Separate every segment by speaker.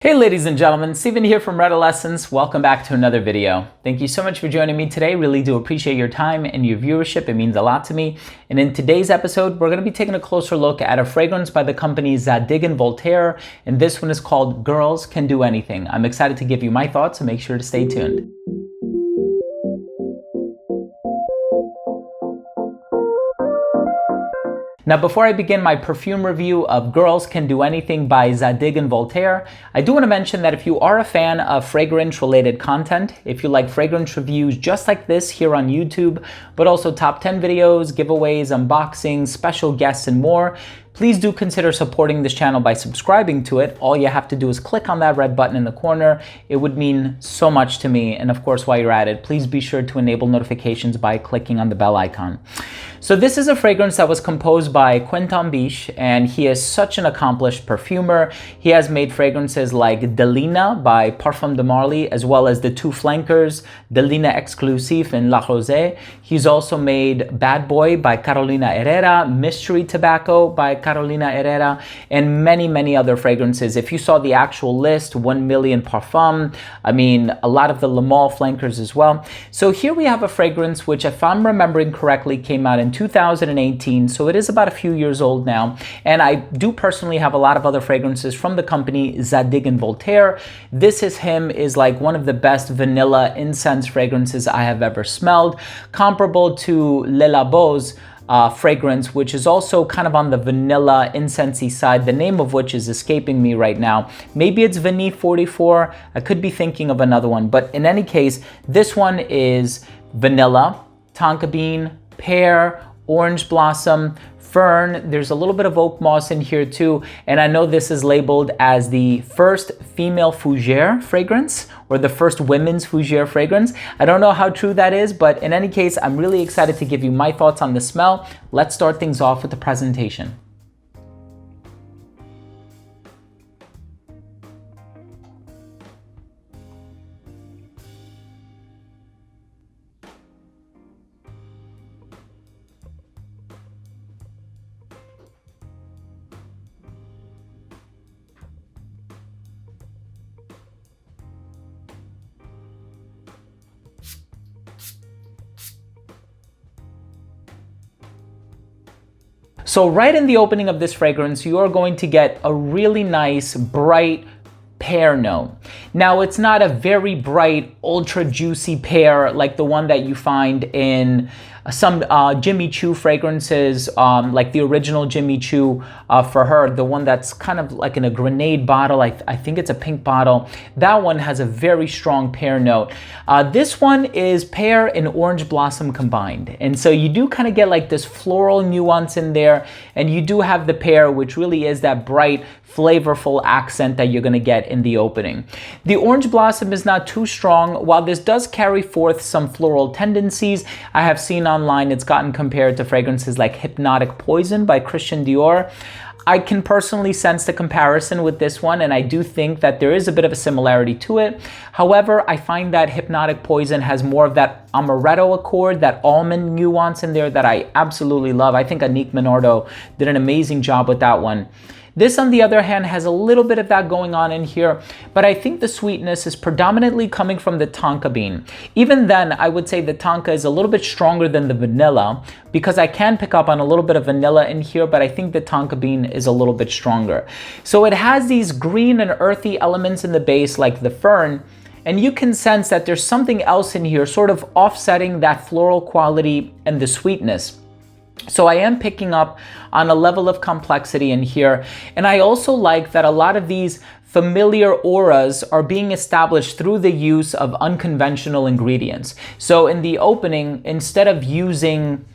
Speaker 1: Hey ladies and gentlemen, Steven here from Redolessence. Welcome back to another video. Thank you so much for joining me today. Really do appreciate your time and your viewership. It means a lot to me. And in today's episode, we're going to be taking a closer look at a fragrance by the company Zadig Voltaire. And this one is called Girls Can Do Anything. I'm excited to give you my thoughts, so make sure to stay tuned. Now, before I begin my perfume review of Girls Can Do Anything by Zadig Voltaire, I do want to mention that if you are a fan of fragrance-related content, if you like fragrance reviews just like this here on YouTube, but also top 10 videos, giveaways, unboxings, special guests, and more, please do consider supporting this channel by subscribing to it. All you have to do is click on that red button in the corner. It would mean so much to me. And of course, while you're at it, please be sure to enable notifications by clicking on the bell icon. So this is a fragrance that was composed by Quentin Biche, and he is such an accomplished perfumer. He has made fragrances like Delina by Parfums de Marly, as well as the two flankers, Delina Exclusif and La Rosée. He's also made Bad Boy by Carolina Herrera, Mystery Tobacco by Carolina Herrera, and many, many other fragrances. If you saw the actual list, 1 million parfums, I mean, a lot of the Le Male flankers as well. So here we have a fragrance which, if I'm remembering correctly, came out in 2018, so it is about a few years old now. And I do personally have a lot of other fragrances from the company Zadig Voltaire. This is like one of the best vanilla incense fragrances I have ever smelled, comparable to Le Labo's fragrance, which is also kind of on the vanilla incensey side, the name of which is escaping me right now. Maybe it's Vanille 44. I could be thinking of another one, but in any case, this one is vanilla, tonka bean, pear, orange blossom, fern. There's a little bit of oak moss in here too. And I know this is labeled as the first female fougere fragrance, or the first women's fougere fragrance. I don't know how true that is, but in any case, I'm really excited to give you my thoughts on the smell. Let's start things off with the presentation. So right in the opening of this fragrance, you are going to get a really nice, bright pear note. Now, it's not a very bright, ultra juicy pear like the one that you find in some Jimmy Choo fragrances, like the original Jimmy Choo for her, the one that's kind of like in a grenade bottle. I think it's a pink bottle. That one has a very strong pear note. This one is pear and orange blossom combined. And so you do kind of get like this floral nuance in there. And you do have the pear, which really is that bright, flavorful accent that you're going to get in the opening. The orange blossom is not too strong. While this does carry forth some floral tendencies, I have seen online it's gotten compared to fragrances like Hypnotic Poison by Christian Dior. I can personally sense the comparison with this one, and I do think that there is a bit of a similarity to it. However, I find that Hypnotic Poison has more of that amaretto accord, that almond nuance in there that I absolutely love. I think Annick Minardo did an amazing job with that one. This, on the other hand, has a little bit of that going on in here, but I think the sweetness is predominantly coming from the tonka bean. Even then, I would say the tonka is a little bit stronger than the vanilla, because I can pick up on a little bit of vanilla in here, but I think the tonka bean is a little bit stronger. So it has these green and earthy elements in the base, like the fern, and you can sense that there's something else in here sort of offsetting that floral quality and the sweetness. So I am picking up on a level of complexity in here. And I also like that a lot of these familiar auras are being established through the use of unconventional ingredients. So in the opening, instead of using,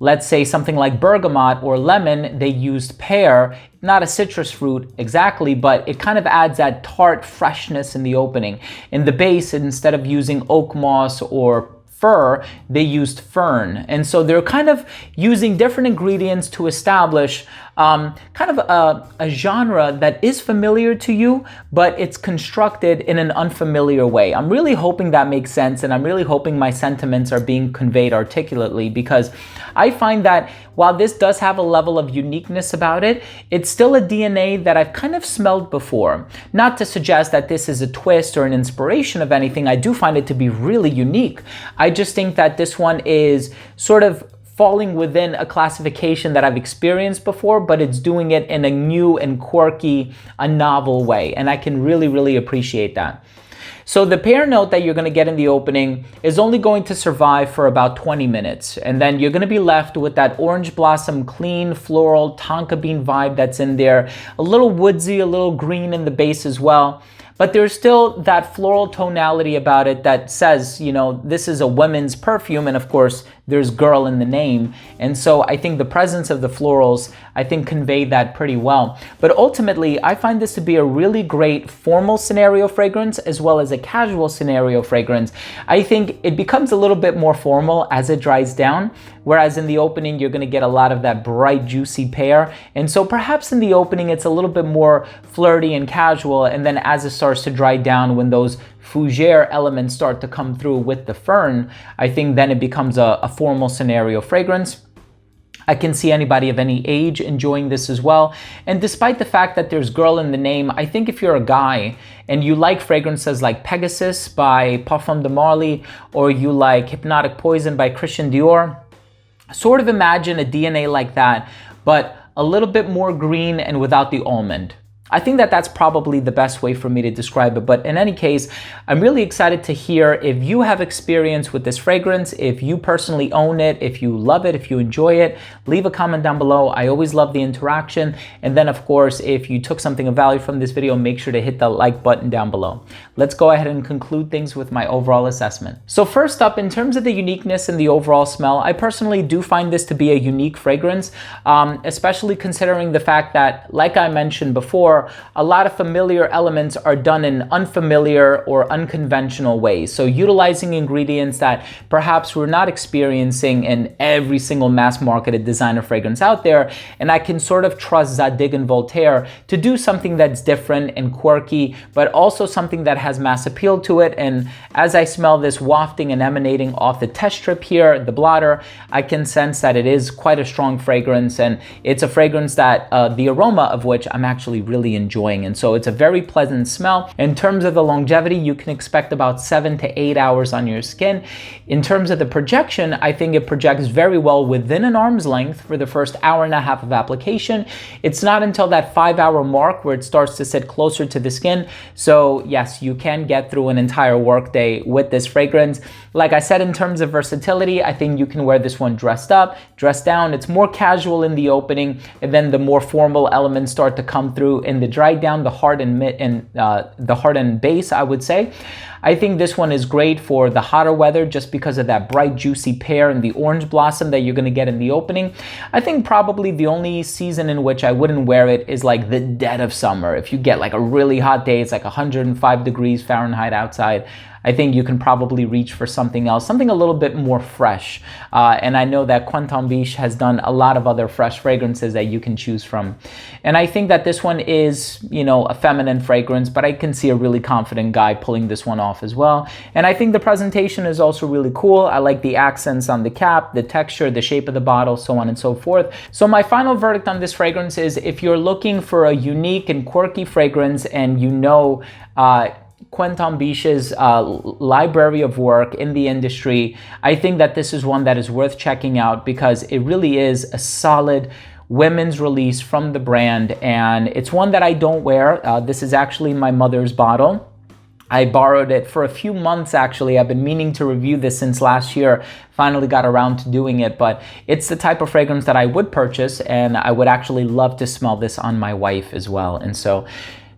Speaker 1: let's say, something like bergamot or lemon, they used pear, not a citrus fruit exactly, but it kind of adds that tart freshness in the opening. In the base, instead of using oak moss or fir, they used fern. And so they're kind of using different ingredients to establish kind of a genre that is familiar to you, but it's constructed in an unfamiliar way. I'm really hoping that makes sense, and I'm really hoping my sentiments are being conveyed articulately, because I find that while this does have a level of uniqueness about it, it's still a DNA that I've kind of smelled before. Not to suggest that this is a twist or an inspiration of anything. I do find it to be really unique. I just think that this one is sort of falling within a classification that I've experienced before, but it's doing it in a new and quirky, a novel way. And I can really, really appreciate that. So the pear note that you're going to get in the opening is only going to survive for about 20 minutes. And then you're going to be left with that orange blossom, clean, floral, tonka bean vibe that's in there. A little woodsy, a little green in the base as well. But there's still that floral tonality about it that says, you know, this is a women's perfume. And of course, there's girl in the name. And so I think the presence of the florals, I think, convey that pretty well. But ultimately, I find this to be a really great formal scenario fragrance as well as a casual scenario fragrance. I think it becomes a little bit more formal as it dries down, whereas in the opening, you're going to get a lot of that bright, juicy pear. And so perhaps in the opening, it's a little bit more flirty and casual. And then as it starts to dry down, when those fougere elements start to come through with the fern, I think then it becomes a formal scenario fragrance. I can see anybody of any age enjoying this as well. And despite the fact that there's girl in the name, I think if you're a guy and you like fragrances like Pegasus by Parfums de Marly, or you like Hypnotic Poison by Christian Dior, sort of imagine a DNA like that, but a little bit more green and without the almond. I think that that's probably the best way for me to describe it. But in any case, I'm really excited to hear if you have experience with this fragrance, if you personally own it, if you love it, if you enjoy it. Leave a comment down below. I always love the interaction. And then, of course, if you took something of value from this video, make sure to hit the like button down below. Let's go ahead and conclude things with my overall assessment. So first up, in terms of the uniqueness and the overall smell, I personally do find this to be a unique fragrance, especially considering the fact that, like I mentioned before, a lot of familiar elements are done in unfamiliar or unconventional ways. So utilizing ingredients that perhaps we're not experiencing in every single mass marketed designer fragrance out there. And I can sort of trust Zadig and Voltaire to do something that's different and quirky, but also something that has mass appeal to it. And as I smell this wafting and emanating off the test strip here, the blotter, I can sense that it is quite a strong fragrance. And it's a fragrance that the aroma of which I'm actually really enjoying. And so it's a very pleasant smell. In terms of the longevity, you can expect about 7 to 8 hours on your skin. In terms of the projection, I think it projects very well within an arm's length for the first hour and a half of application. It's not until that 5-hour mark where it starts to sit closer to the skin. So yes, you can get through an entire workday with this fragrance. Like I said, in terms of versatility, I think you can wear this one dressed up, dressed down. It's more casual in the opening, and then the more formal elements start to come through in the dry down, the heart and base, I would say. I think this one is great for the hotter weather just because of that bright, juicy pear and the orange blossom that you're going to get in the opening. I think probably the only season in which I wouldn't wear it is like the dead of summer. If you get like a really hot day, it's like 105 degrees Fahrenheit outside, I think you can probably reach for something else, something a little bit more fresh. And I know that Quentin Biche has done a lot of other fresh fragrances that you can choose from. And I think that this one is, you know, a feminine fragrance, but I can see a really confident guy pulling this one off as well. And I think the presentation is also really cool. I like the accents on the cap, the texture, the shape of the bottle, so on and so forth. So my final verdict on this fragrance is, if you're looking for a unique and quirky fragrance and you know Quentin Biche's library of work in the industry, I think that this is one that is worth checking out because it really is a solid women's release from the brand. And it's one that I don't wear. This is actually my mother's bottle. I borrowed it for a few months, actually. I've been meaning to review this since last year. Finally got around to doing it, but it's the type of fragrance that I would purchase, and I would actually love to smell this on my wife as well. And so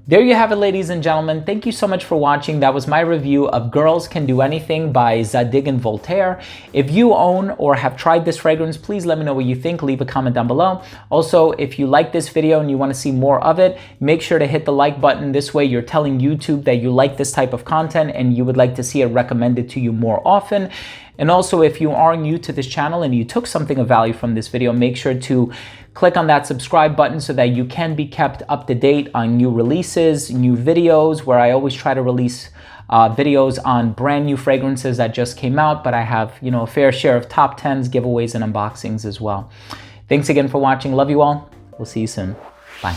Speaker 1: there you have it, ladies and gentlemen. Thank you so much for watching. That was my review of Girls Can Do Anything by Zadig and Voltaire. If you own or have tried this fragrance, please let me know what you think. Leave a comment down below. Also, if you like this video and you want to see more of it, make sure to hit the like button. This way you're telling YouTube that you like this type of content and you would like to see it recommended to you more often. And also, if you are new to this channel and you took something of value from this video, make sure to click on that subscribe button so that you can be kept up to date on new releases, new videos, where I always try to release videos on brand new fragrances that just came out, but I have, you know, a fair share of top 10s, giveaways, and unboxings as well. Thanks again for watching. Love you all. We'll see you soon. Bye.